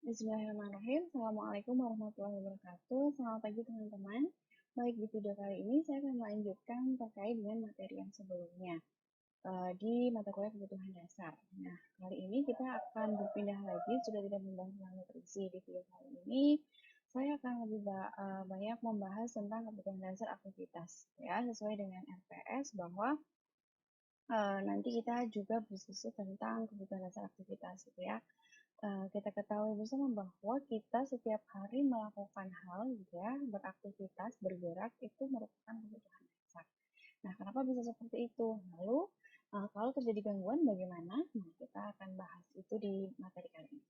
Bismillahirrahmanirrahim. Assalamualaikum warahmatullahi wabarakatuh. Selamat pagi teman-teman. Baik, di video kali ini saya akan melanjutkan terkait dengan materi yang sebelumnya di mata kuliah kebutuhan dasar. Nah, kali ini kita akan berpindah lagi, sudah tidak membahas tentang nutrisi. Di video kali ini saya akan lebih banyak membahas tentang kebutuhan dasar aktivitas, ya, sesuai dengan RPS bahwa nanti kita juga berdiskusi tentang kebutuhan dasar aktivitas, gitu ya. Kita ketahui bersama bahwa kita setiap hari melakukan hal, gitu ya, beraktivitas, bergerak itu merupakan kebutuhan dasar. Nah, kenapa bisa seperti itu? Lalu, kalau terjadi gangguan bagaimana? Nah, kita akan bahas itu di materi kali ini.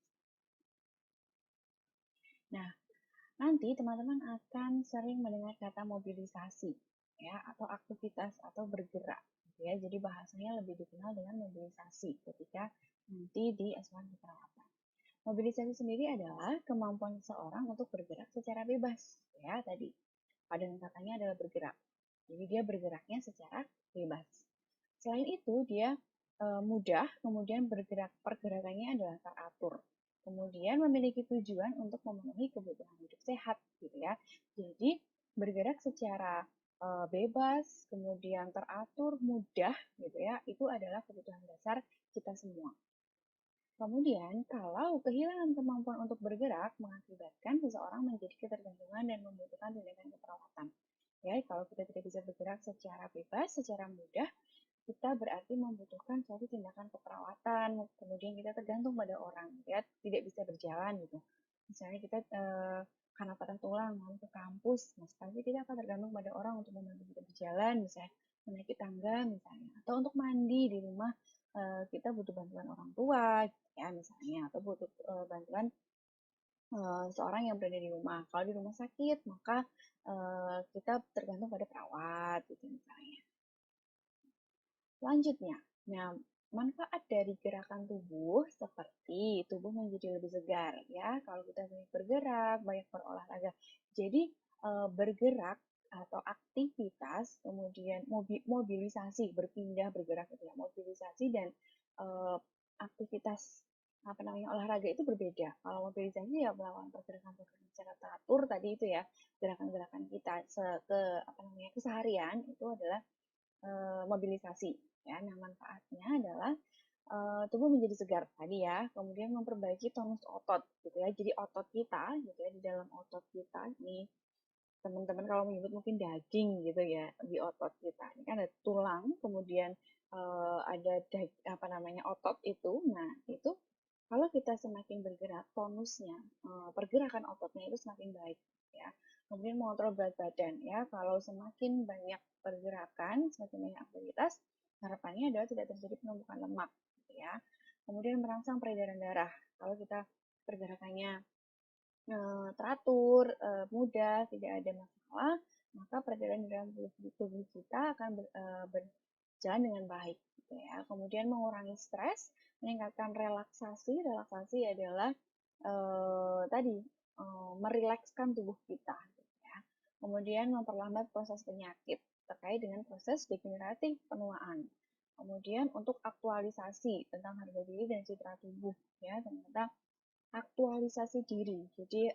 Nah, nanti teman-teman akan sering mendengar kata mobilisasi, ya, atau aktivitas atau bergerak, gitu ya. Jadi bahasanya lebih dikenal dengan mobilisasi ketika nanti di S1 keperawatan. Mobilisasi sendiri adalah kemampuan seseorang untuk bergerak secara bebas, ya tadi. Pada katanya adalah bergerak. Jadi dia bergeraknya secara bebas. Selain itu dia mudah, kemudian pergerakannya adalah teratur. Kemudian memiliki tujuan untuk memenuhi kebutuhan hidup sehat, gitu ya. Jadi bergerak secara bebas, kemudian teratur, mudah, gitu ya. Itu adalah kebutuhan dasar kita semua. Kemudian, kalau kehilangan kemampuan untuk bergerak mengakibatkan seseorang menjadi ketergantungan dan membutuhkan tindakan keperawatan. Ya, kalau kita tidak bisa bergerak secara bebas, secara mudah, kita berarti membutuhkan suatu tindakan keperawatan. Kemudian kita tergantung pada orang, ya, tidak bisa berjalan gitu. Misalnya kita karena patah tulang mau ke kampus, nah pasti kita akan tergantung pada orang untuk membantu kita berjalan, misalnya menaiki tangga misalnya, atau untuk mandi di rumah kita butuh bantuan orang tua, ya misalnya, atau butuh bantuan seorang yang berada di rumah. Kalau di rumah sakit, maka kita tergantung pada perawat, gitu misalnya. Selanjutnya, nah manfaat dari gerakan tubuh seperti tubuh menjadi lebih segar, ya. Kalau kita banyak bergerak, banyak berolahraga, jadi bergerak atau aktivitas, kemudian mobilisasi, berpindah, bergerak, gitu ya, mobilisasi dan uh, aktivitas apa namanya olahraga itu berbeda. Kalau mobilisasi ya melakukan pergerakan-pergerakan secara teratur tadi itu ya, gerakan-gerakan kita ke apa namanya keseharian itu adalah mobilisasi. Ya, nah manfaatnya adalah tubuh menjadi segar tadi ya, kemudian memperbaiki tonus otot, gitu ya. Jadi otot kita, gitu ya, di dalam otot kita nih, teman-teman kalau menyebut mungkin daging gitu ya di otot kita. Ini kan ada tulang, kemudian ada apa namanya otot itu. Nah itu kalau kita semakin bergerak, tonusnya, pergerakan ototnya itu semakin baik, ya. Kemudian mengontrol berat badan, ya. Kalau semakin banyak pergerakan, semakin banyak aktivitas, harapannya adalah tidak terjadi penumpukan lemak, gitu ya. Kemudian merangsang peredaran darah. Kalau kita pergerakannya teratur, mudah, tidak ada masalah, maka peredaran di dalam tubuh kita akan berjalan dengan baik, gitu ya. Kemudian mengurangi stres, meningkatkan relaksasi. Relaksasi adalah tadi merilekskan tubuh kita, gitu ya. Kemudian memperlambat proses penyakit terkait dengan proses degeneratif penuaan. Kemudian untuk aktualisasi tentang harga diri dan citra tubuh, ya, ternyata aktualisasi diri. Jadi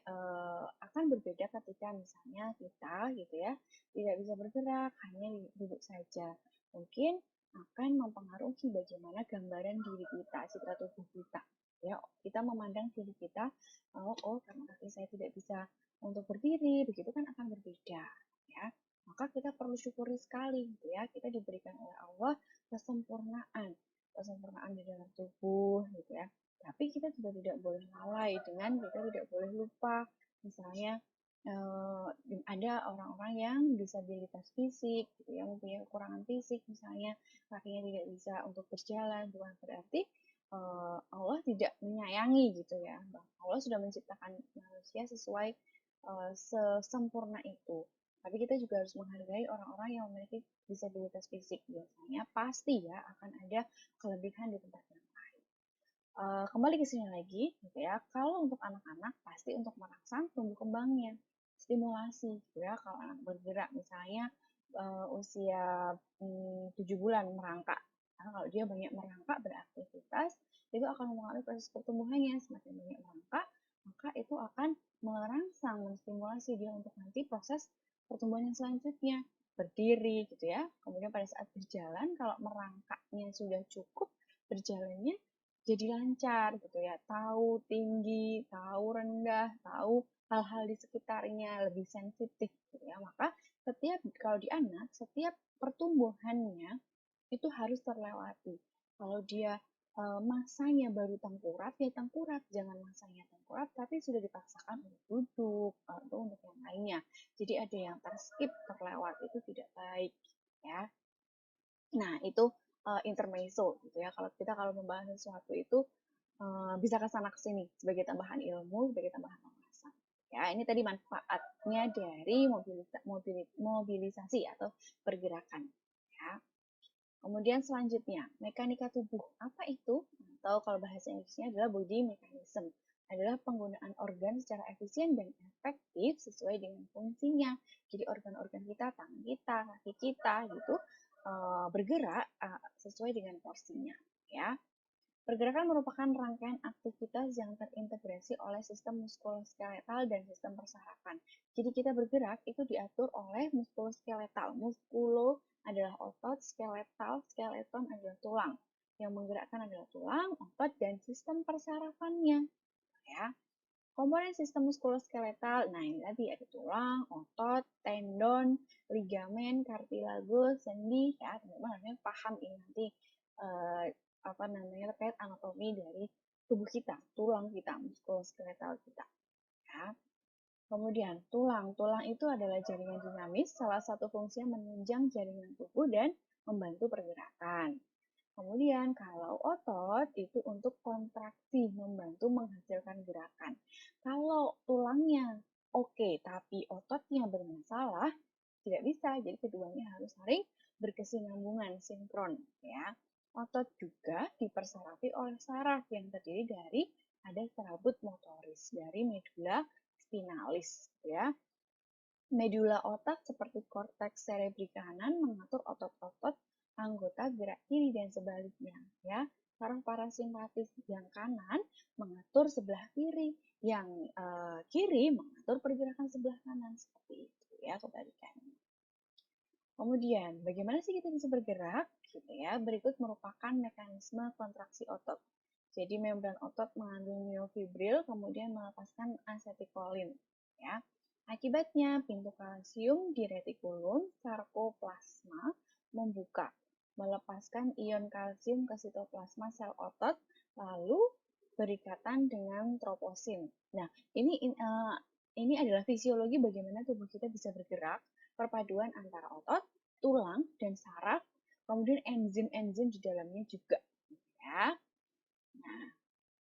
akan berbeda ketika misalnya kita gitu ya tidak bisa bergerak, hanya duduk saja. Mungkin akan mempengaruhi bagaimana gambaran diri kita, citra tubuh kita. Ya, kita memandang diri kita, oh karena kaki saya tidak bisa untuk berdiri, begitu kan akan berbeda, ya. Maka kita perlu syukuri sekali, gitu ya. Kita diberikan oleh Allah kesempurnaan, kesempurnaan di dalam tubuh, gitu ya. Tapi kita juga tidak boleh lalai dengan kita tidak boleh lupa. Misalnya ada orang-orang yang disabilitas fisik, gitu ya, mempunyai kekurangan fisik, misalnya kakinya tidak bisa untuk berjalan, bukan berarti Allah tidak menyayangi gitu ya. Allah sudah menciptakan manusia sesuai sesempurna itu. Tapi kita juga harus menghargai orang-orang yang memiliki disabilitas fisik. Biasanya pasti ya akan ada kelebihan di tempat yang lain. Kembali ke sini lagi, gitu ya. Kalau untuk anak-anak pasti untuk merangsang tumbuh kembangnya, stimulasi, gitu ya. Kalau anak bergerak, misalnya usia 7 bulan merangkak, nah, kalau dia banyak merangkak beraktivitas, itu akan mempengaruhi proses pertumbuhannya. Semakin banyak merangkak, maka maka itu akan merangsang, menstimulasi dia untuk nanti proses pertumbuhan yang selanjutnya, berdiri gitu ya. Kemudian pada saat berjalan, kalau merangkaknya sudah cukup, berjalannya jadi lancar gitu ya. Tahu tinggi, tahu rendah, tahu hal-hal di sekitarnya, lebih sensitif gitu ya. Maka kalau di anak, setiap pertumbuhannya itu harus terlewati. Kalau dia masanya baru tengkurap, ya tengkurap. Jangan masanya tengkurap, tapi sudah dipaksakan untuk duduk atau untuk yang lainnya. Jadi ada yang terskip, terlewat, itu tidak baik. Ya. Nah, itu intermezzo gitu ya. Kalau membahas sesuatu itu bisa ke sana ke sini sebagai tambahan ilmu, sebagai tambahan wawasan. Ya, ini tadi manfaatnya dari mobilisasi atau pergerakan. Ya. Kemudian selanjutnya, mekanika tubuh. Apa itu? Atau kalau bahasa Inggrisnya adalah body mechanism. Adalah penggunaan organ secara efisien dan efektif sesuai dengan fungsinya. Jadi organ-organ kita, tangan kita, kaki kita gitu bergerak sesuai dengan porsinya. Ya. Pergerakan merupakan rangkaian aktivitas yang terintegrasi oleh sistem muskuloskeletal dan sistem persarafan. Jadi kita bergerak itu diatur oleh muskuloskeletal. Muskulo adalah otot, skeleton adalah tulang. Yang menggerakkan adalah tulang, otot, dan sistem persarafannya. Ya. Komponen sistem muskuloskeletal, nah ini tadi ada tulang, otot, tendon, ligamen, kartilago, sendi, ya teman-teman harusnya paham ini nanti terkait anatomi dari tubuh kita, tulang kita, muskuloskeletal kita. Ya. Kemudian tulang itu adalah jaringan dinamis, salah satu fungsinya menunjang jaringan tubuh dan membantu pergerakan. Kemudian kalau otot itu untuk kontraksi, membantu menghasilkan gerakan. Kalau tulangnya oke, tapi ototnya bermasalah, tidak bisa. Jadi keduanya harus saling berkesinambungan, sinkron. Ya. Otot juga dipersarafi oleh saraf yang terdiri dari ada serabut motoris dari medula spinalis. Ya. Medula otak seperti korteks cerebri kanan mengatur otot-otot anggota gerak kiri dan sebaliknya. Ya, saraf parasimpatis yang kanan mengatur sebelah kiri, yang kiri mengatur pergerakan sebelah kanan seperti itu ya kebalikannya. Kemudian, bagaimana sih kita bisa bergerak? Gitu ya. Berikut merupakan mekanisme kontraksi otot. Jadi membran otot mengandung myofibril, kemudian melepaskan asetilkolin. Ya. Akibatnya, pintu kalsium di retikulum sarkoplasma membuka, melepaskan ion kalsium ke sitoplasma sel otot, lalu berikatan dengan troposin. Nah, ini adalah fisiologi bagaimana tubuh kita bisa bergerak, perpaduan antara otot, tulang, dan saraf, kemudian enzim-enzim di dalamnya juga. Ya.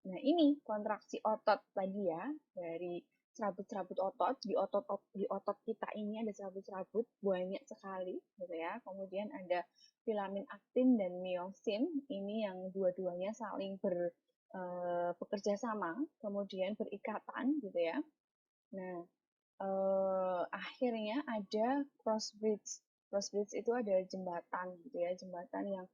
Nah, ini kontraksi otot tadi ya, dari serabut-serabut otot, di otot kita ini ada serabut-serabut banyak sekali gitu ya. Kemudian ada filamin aktin dan miosin, ini yang dua-duanya saling bekerja sama, kemudian berikatan gitu ya. Nah, akhirnya ada cross bridge. Cross bridge itu ada jembatan gitu ya, jembatan yang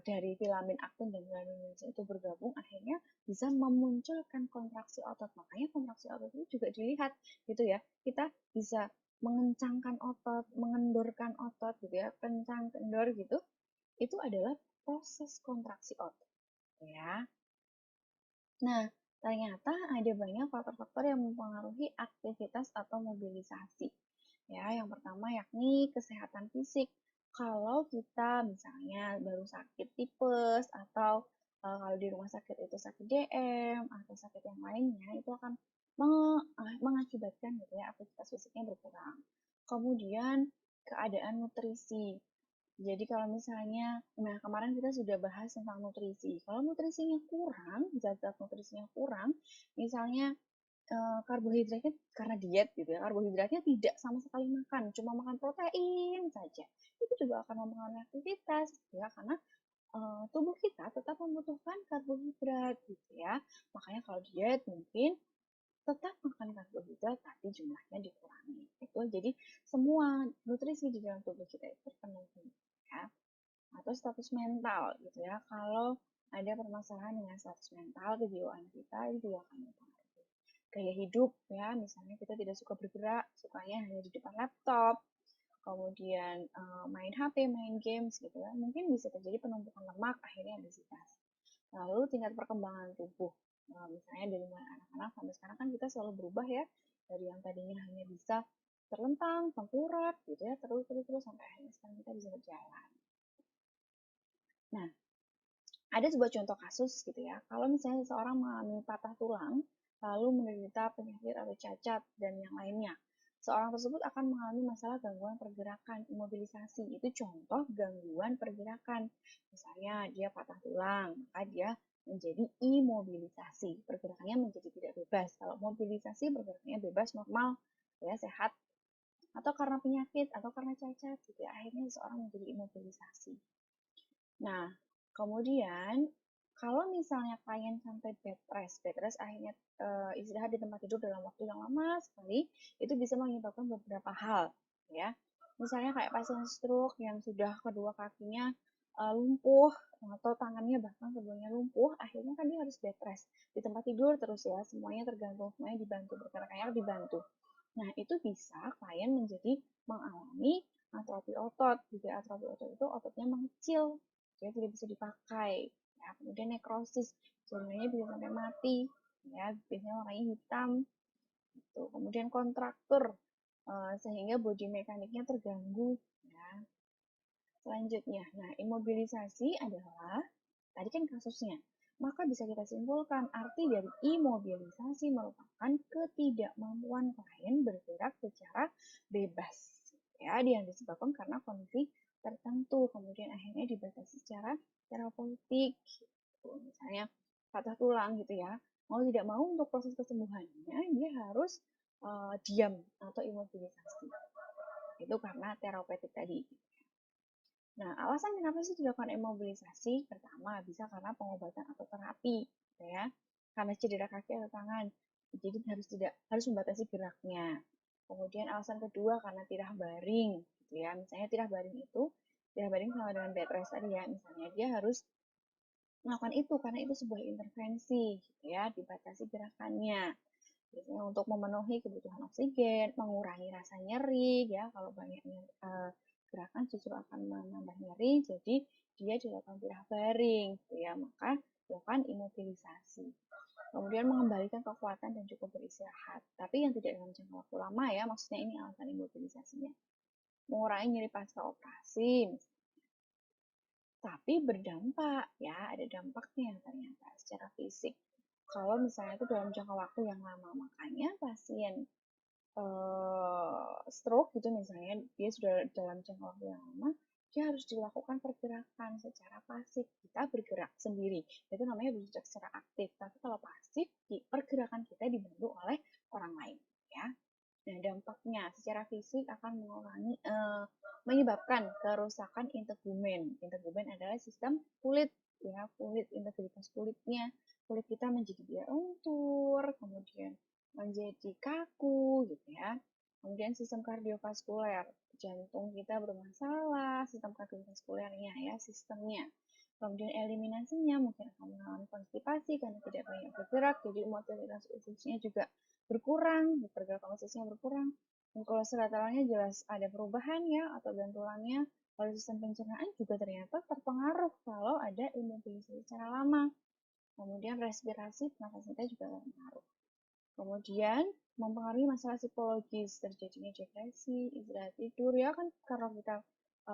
dari filamin aktin dan filamin miosin itu bergabung akhirnya bisa memunculkan kontraksi otot. Makanya kontraksi otot itu juga dilihat gitu ya. Kita bisa mengencangkan otot, mengendorkan otot gitu ya, kencang, kendor gitu. Itu adalah proses kontraksi otot ya. Nah, ternyata ada banyak faktor-faktor yang mempengaruhi aktivitas atau mobilisasi. Ya, yang pertama yakni kesehatan fisik. Kalau kita misalnya baru sakit tipes atau kalau di rumah sakit itu sakit DM atau sakit yang lainnya itu akan mengakibatkan gitu ya aktivitas fisiknya berkurang. Kemudian keadaan nutrisi. Jadi kalau misalnya, nah kemarin kita sudah bahas tentang nutrisi. Kalau nutrisinya kurang, zat-zat nutrisinya kurang, misalnya karbohidratnya karena diet gitu ya, karbohidratnya tidak sama sekali makan, cuma makan protein saja. Itu juga akan mempengaruhi aktivitas ya, karena tubuh kita tetap membutuhkan karbohidrat gitu ya. Makanya kalau diet mungkin tetap makan karbohidrat tapi jumlahnya dikurangi. Itu jadi semua nutrisi di dalam tubuh kita itu terpenuhi ya. Atau status mental gitu ya. Kalau ada permasalahan dengan status mental, kejiwaan kita itu juga akan mempengaruhi. gaya hidup ya, misalnya kita tidak suka bergerak, sukanya hanya di depan laptop, kemudian main HP, main games gitu ya, mungkin bisa terjadi penumpukan lemak, akhirnya obesitas. Lalu tingkat perkembangan tubuh, misalnya dari mulai anak-anak sampai sekarang kan kita selalu berubah ya, dari yang tadinya hanya bisa terlentang, tengkurap gitu ya, terus sampai akhirnya sekarang kita bisa berjalan. Nah, ada sebuah contoh kasus gitu ya, kalau misalnya seseorang mengalami patah tulang, lalu menderita penyakit atau cacat dan yang lainnya, seorang tersebut akan mengalami masalah gangguan pergerakan, imobilisasi. Itu contoh gangguan pergerakan. Misalnya dia patah tulang, maka dia menjadi imobilisasi, pergerakannya menjadi tidak bebas. Kalau mobilisasi, pergerakannya bebas, normal, ya sehat. Atau karena penyakit, atau karena cacat, gitu ya, akhirnya seseorang menjadi imobilisasi. Nah, kemudian kalau misalnya klien sampai bed rest akhirnya istirahat di tempat tidur dalam waktu yang lama sekali, itu bisa menyebabkan beberapa hal, ya. Misalnya kayak pasien stroke yang sudah kedua kakinya lumpuh atau tangannya bahkan keduanya lumpuh, akhirnya kan dia harus bed rest di tempat tidur terus ya, semuanya tergantung, semuanya dibantu, bergerak dibantu. Nah, itu bisa klien menjadi mengalami atrofi otot. Jadi atrofi otot itu ototnya mengecil, dia tidak bisa dipakai. Ya, kemudian nekrosis, jaringannya bisa sampai mati. Ya, biasanya warnanya hitam. Gitu. Kemudian kontraktur, sehingga body mekaniknya terganggu. Ya. Selanjutnya, nah imobilisasi adalah, tadi kan kasusnya, maka bisa kita simpulkan arti dari imobilisasi merupakan ketidakmampuan klien bergerak secara bebas. Ya, yang disebabkan karena kondisi tertentu, kemudian akhirnya dibatasi secara terapeutik. Gitu. Misalnya patah tulang gitu ya, mau tidak mau untuk proses kesembuhannya dia harus diam atau imobilisasi. Itu karena terapeutik tadi. Nah, alasan kenapa sih dilakukan imobilisasi? Pertama, bisa karena pengobatan atau terapi, gitu ya. Karena cedera kaki atau tangan, jadi harus membatasi geraknya. Kemudian alasan kedua karena tirah baring, gitu ya. Misalnya tirah baring sama dengan bed rest tadi ya. Misalnya dia harus melakukan itu karena itu sebuah intervensi, gitu ya, dibatasi gerakannya. Biasanya untuk memenuhi kebutuhan oksigen, mengurangi rasa nyeri, ya kalau banyak gerakan justru akan menambah nyeri, jadi dia dilakukan tirah baring, gitu ya, maka dilakukan imobilisasi. Kemudian mengembalikan kekuatan dan cukup beristirahat, tapi yang tidak dalam jangka waktu lama ya, maksudnya ini alasan imobilisasinya. Mengurangi nyeri pasca operasi, tapi berdampak ya, ada dampaknya ternyata secara fisik. Kalau misalnya itu dalam jangka waktu yang lama, makanya pasien stroke gitu misalnya, dia sudah dalam jangka waktu yang lama, dia harus dilakukan pergerakan secara pasif. Kita bergerak sendiri, itu namanya bergerak secara aktif. Tapi kalau pasif, pergerakan kita dibantu oleh orang lain, ya. Nah, dampaknya secara fisik akan menyebabkan kerusakan integumen. Integumen adalah sistem kulit, ya, kulit, integritas kulitnya. Kulit kita menjadi dia lentur, kemudian menjadi kaku, gitu ya. Kemudian sistem kardiovaskuler, jantung kita bermasalah, sistem kardiovaskulernya ya, sistemnya. Kemudian eliminasinya mungkin akan mengalami konstipasi karena tidak banyak bergerak, jadi mobilitas ususnya juga berkurang, pergerakan ususnya berkurang. Dan kolesterolnya jelas ada perubahan ya, atau gantulannya. Lalu sistem pencernaan juga ternyata terpengaruh kalau ada imobilisasi secara lama. Kemudian respirasi, nafas kita juga terpengaruh. Kemudian mempengaruhi masalah psikologis, terjadinya depresi, istirahat tidur, ya kan karena kita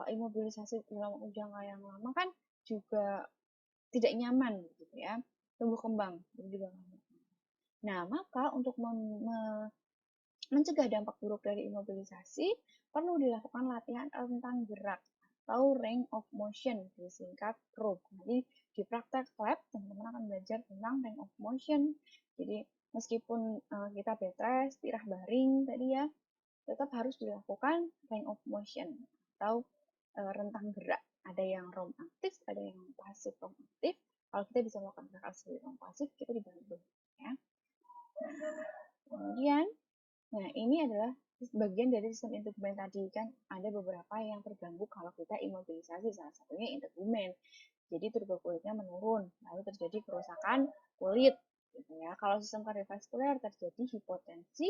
imobilisasi dalam jangka yang lama kan juga tidak nyaman gitu ya, tumbuh kembang juga. Nah, maka untuk mencegah dampak buruk dari imobilisasi, perlu dilakukan latihan rentang gerak atau range of motion, disingkat ROM. Jadi di praktek lab, teman-teman akan belajar tentang range of motion. Jadi meskipun kita bed rest, tirah baring tadi ya, tetap harus dilakukan range of motion atau rentang gerak. Ada yang ROM aktif, ada yang pasif ROM aktif. Kalau kita bisa melakukan gerakan sebagai ROM pasif, kita dibantu. Ya. Kemudian, nah ini adalah bagian dari sistem integumen tadi kan, ada beberapa yang terganggu kalau kita imobilisasi, salah satunya integumen. Jadi turbo kulitnya menurun, lalu terjadi kerusakan kulit, gitu Ya, kalau sistem kardiovaskuler terjadi hipotensi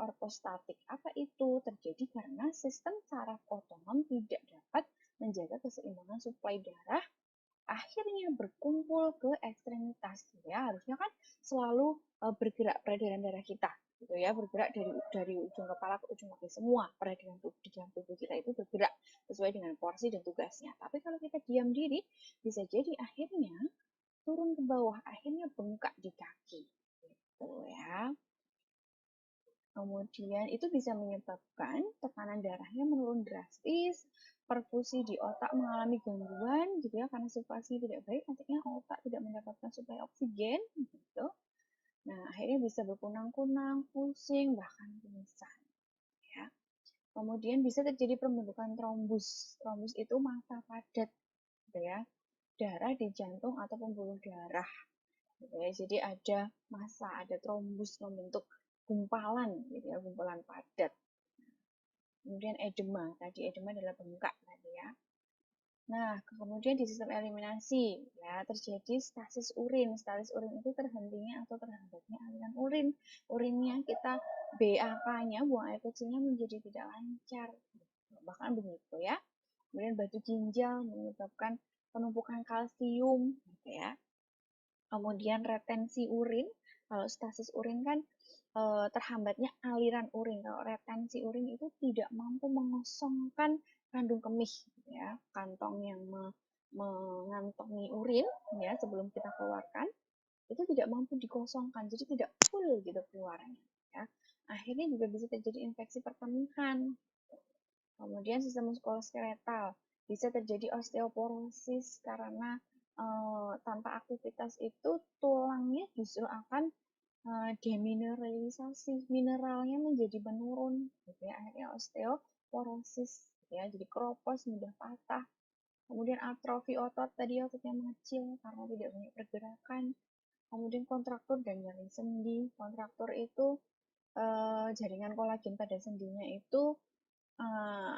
ortostatik. Apa itu? Terjadi karena sistem saraf otonom tidak dapat menjaga keseimbangan suplai darah, akhirnya berkumpul ke ekstremitas. Ya, harusnya kan selalu bergerak peredaran darah kita, gitu ya, bergerak dari ujung kepala ke ujung kaki, semua peredaran di dalam tubuh kita itu bergerak sesuai dengan porsi dan tugasnya. Tapi kalau kita diam diri, bisa jadi akhirnya turun ke bawah, akhirnya bengkak di kaki, gitu ya. Kemudian itu bisa menyebabkan tekanan darahnya menurun drastis, perfusi di otak mengalami gangguan gitu ya, karena sirkulasi tidak baik, nantinya otak tidak mendapatkan suplai oksigen gitu. Nah, akhirnya bisa berkunang-kunang, pusing, bahkan pingsan ya. Kemudian bisa terjadi pembentukan trombus. Trombus itu massa padat gitu ya, darah di jantung atau pembuluh darah. Gitu ya. Jadi ada massa, ada trombus membentuk gumpalan gitu ya, gumpalan padat. Kemudian edema, tadi edema adalah bengkak tadi ya. Nah, kemudian di sistem eliminasi ya terjadi stasis urin. Stasis urin itu terhentinya atau terhambatnya aliran urin. Urinnya kita BAK-nya, buang air kecilnya menjadi tidak lancar. Bahkan begitu ya. Kemudian batu ginjal menyebabkan penumpukan kalsium gitu ya. Kemudian retensi urin, kalau stasis urin kan terhambatnya aliran urin. Kalau retensi urin itu tidak mampu mengosongkan kandung kemih, ya, kantong yang mengantongi urin ya sebelum kita keluarkan itu tidak mampu dikosongkan, jadi tidak full gitu keluarnya. Ya. Akhirnya juga bisa terjadi infeksi perkemihan. Kemudian sistem muskuloskeletal bisa terjadi osteoporosis karena tanpa aktivitas itu tulangnya justru akan demineralisasi, mineralnya menjadi menurun, gitu ya. Akhirnya osteoporosis, ya, jadi keropos, mudah patah. Kemudian atrofi otot, tadi ototnya mengecil karena tidak banyak pergerakan. Kemudian kontraktur dan nyeri sendi. Kontraktur itu jaringan kolagen pada sendinya itu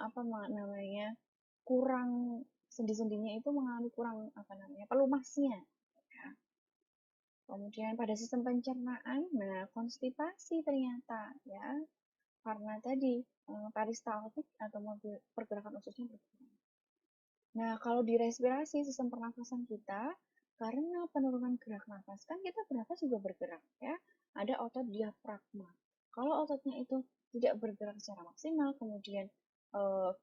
apa namanya kurang, sendi-sendinya itu mengalami kurang apa namanya pelumasnya. Ya. Kemudian pada sistem pencernaan, nah konstipasi ternyata ya karena tadi peristaltik atau mobil pergerakan ususnya berkurang. Nah kalau di respirasi sistem pernafasan kita karena penurunan gerak nafas kan kita bernafas juga bergerak ya, ada otot diafragma. Kalau ototnya itu tidak bergerak secara maksimal, kemudian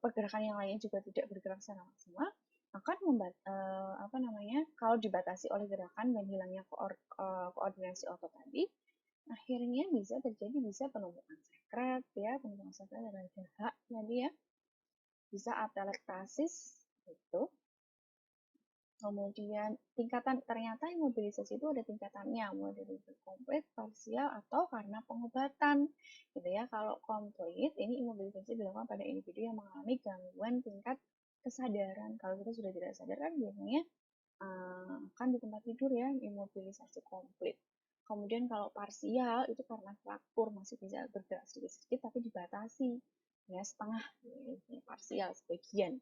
pergerakan yang lainnya juga tidak bergerak secara maksimal, akan apa namanya kalau dibatasi oleh gerakan dan hilangnya koordinasi otot tadi, akhirnya bisa terjadi penumpukan sekret ya, penumpukan sekret adalah dahak tadi ya, bisa atelektasis itu. Kemudian tingkatan, ternyata imobilisasi itu ada tingkatannya, mulai dari komplit, parsial, atau karena pengobatan gitu ya. Kalau komplit ini imobilisasi dilakukan pada individu yang mengalami gangguan tingkat kesadaran. Kalau kita sudah tidak sadar kan biasanya kan di tempat tidur ya, imobilisasi komplit. Kemudian kalau parsial itu karena fraktur masih bisa bergerak sedikit-sedikit tapi dibatasi ya, setengah ya, parsial sebagian.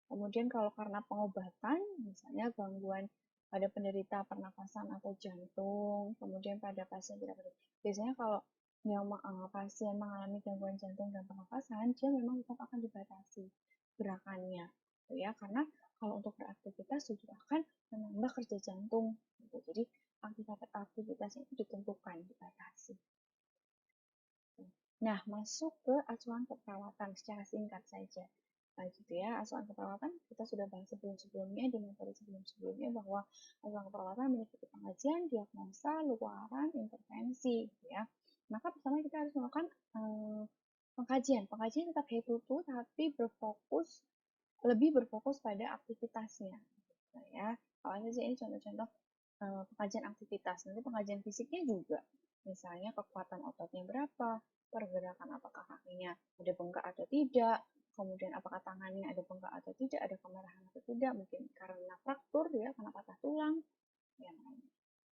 Kemudian kalau karena pengobatan, misalnya gangguan pada penderita pernafasan atau jantung, kemudian pada pasien tidak berdiri. Biasanya kalau yang pasien mengalami gangguan jantung dan pernafasan, dia memang tetap akan dibatasi gerakannya, ya, karena kalau untuk beraktivitas juga akan menambah kerja jantung, gitu. Jadi aktivitasnya itu ditentukan, dibatasi. Nah, masuk ke asuhan keperawatan secara singkat saja. Nah, gitu ya, asuhan keperawatan kita sudah bahas sebelum-sebelumnya, di materi sebelum-sebelumnya, bahwa asuhan keperawatan meliputi pengajian, diagnosa, luaran, intervensi, gitu ya. Maka pertama kita harus melakukan pengkajian. Pengkajian tetap head to toe, tapi lebih berfokus pada aktivitasnya. Gitu ya. Kalau saja ini contoh-contoh pengkajian aktivitas. Nanti pengkajian fisiknya juga. Misalnya kekuatan ototnya berapa, pergerakan apakah kakinya ada bengkak atau tidak, kemudian apakah tangannya ada bengkak atau tidak, ada kemerahan atau tidak, mungkin karena fraktur ya, karena patah tulang, yang lain.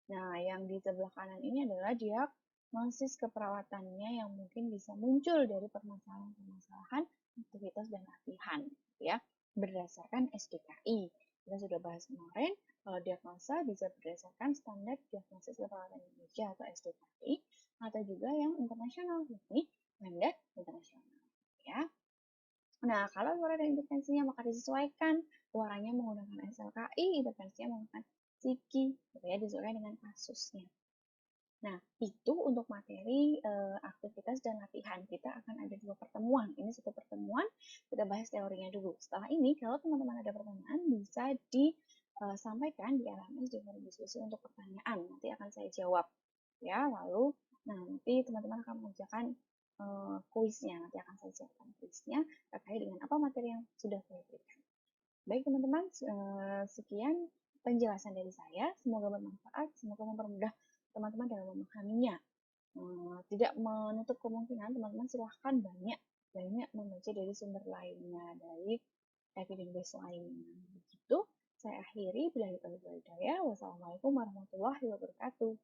Nah, yang di sebelah kanan ini adalah diagnosis keperawatannya yang mungkin bisa muncul dari permasalahan-permasalahan aktivitas dan latihan, ya, berdasarkan SDKI. Kita sudah bahas kemarin, Kalau diagnosa bisa berdasarkan standar diagnosis keperawatan Indonesia atau SDKI atau juga yang internasional, yakni standar internasional. Ya. Nah, kalau suara dan intervensinya maka disesuaikan. Suaranya menggunakan SLKI, intervensinya menggunakan SIKI, gitu ya, disesuaikan dengan kasusnya. Nah, itu untuk materi aktivitas dan latihan. Kita akan ada 2 pertemuan. Ini 1 pertemuan, kita bahas teorinya dulu. Setelah ini, kalau teman-teman ada pertanyaan, bisa disampaikan di LMS di forum diskusi untuk pertanyaan. Nanti akan saya jawab. Ya, lalu nanti teman-teman akan mengerjakan kuisnya. Nanti akan saya siapkan kuisnya terkait dengan apa materi yang sudah saya berikan. Baik teman-teman, sekian penjelasan dari saya. Semoga bermanfaat, semoga mempermudah teman-teman dalam memahaminya. Tidak menutup kemungkinan teman-teman silahkan banyak membaca dari sumber lainnya, dari evidence base lainnya. Begitu, saya akhiri. Wassalamualaikum warahmatullahi wabarakatuh.